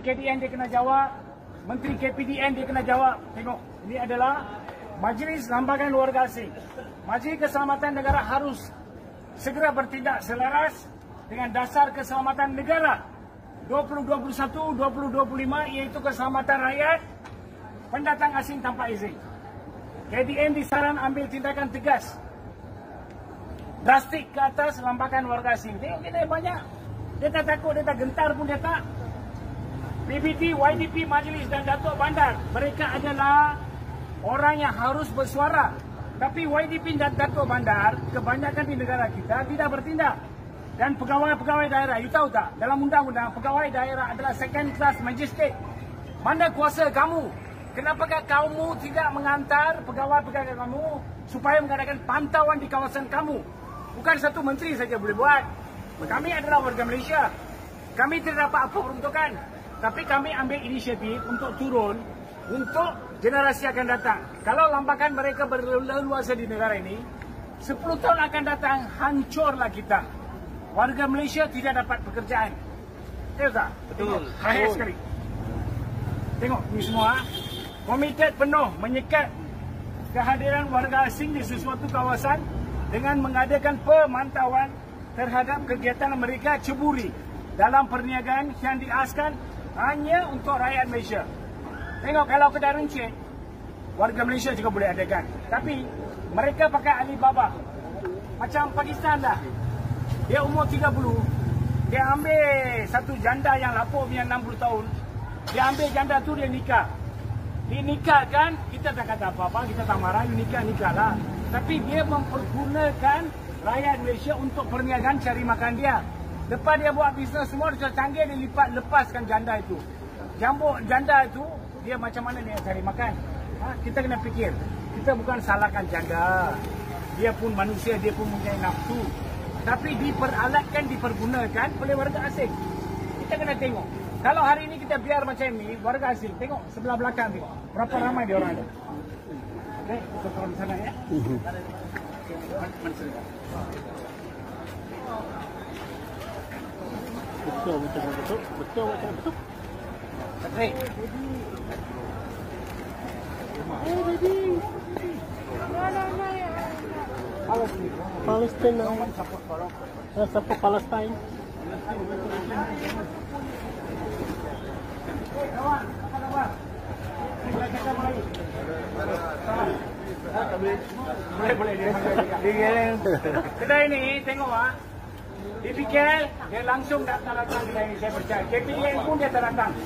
KDN dia kena jawab, Menteri KPDN dia kena jawab. Tengok, ini adalah Majlis Lambagan Warga Asing. Majlis Keselamatan Negara harus segera bertindak selaras dengan dasar keselamatan negara 2021-2025, iaitu keselamatan rakyat pendatang asing tanpa izin. KDN disaran ambil tindakan tegas, drastik ke atas lambakan warga asing. Tengok kita banyak. Dia tak takut, dia tak gentar pun dia tak. PBT, YDP, Majlis dan Datuk Bandar, mereka adalah orang yang harus bersuara. Tapi YDP dan Datuk Bandar, kebanyakan di negara kita tidak bertindak. Dan pegawai-pegawai daerah, you tahu tak? Dalam undang-undang, pegawai daerah adalah second class magistrate. Mana kuasa kamu? Kenapakah kamu tidak mengantar pegawai-pegawai kamu supaya mengadakan pantauan di kawasan kamu? Bukan satu menteri saja boleh buat. Kami adalah warga Malaysia. Kami tidak dapat apa peruntukan. Tapi kami ambil inisiatif untuk turun untuk generasi akan datang. Kalau lambakan mereka berleluasa di negara ini, 10 tahun akan datang, hancurlah kita. Warga Malaysia tidak dapat pekerjaan. Tengok tak? Betul. Bahaya sekali. Tengok ni semua. Komited penuh menyekat kehadiran warga asing di sesuatu kawasan dengan mengadakan pemantauan terhadap kegiatan mereka ceburi dalam perniagaan yang diasaskan hanya untuk rakyat Malaysia. Tengok kalau kedai runcit, warga Malaysia juga boleh adakan. Tapi mereka pakai Alibaba. Macam Pakistan dah. Dia umur 30. Dia ambil satu janda yang lapor punya 60 tahun. Dia ambil janda tu, dia nikah. Dinikahkan, kita tak kata apa-apa, kita tak marah, nikah lah. Tapi dia mempergunakan rakyat Malaysia untuk perniagaan cari makan dia. Lepas dia buat bisnes semua, dia canggih, dia lepaskan janda itu. Janda itu, dia macam mana dia cari makan. Kita kena fikir, kita bukan salahkan janda. Dia pun manusia, dia pun mempunyai nafsu. Tapi diperalatkan, dipergunakan oleh warga asing. Kita kena tengok. Kalau hari ini kita biar macam ni, warga asing, tengok sebelah belakang tengok. Berapa ramai dia orang ada. Okey, kita turun di sana ya. Betul. Okey. Palestine. Support Palestine. Kawan, apa khabar? Boleh. Kedai ni tengok di PKL dia langsung datang kedai ni, saya percaya. KPDN pun dia tak datang.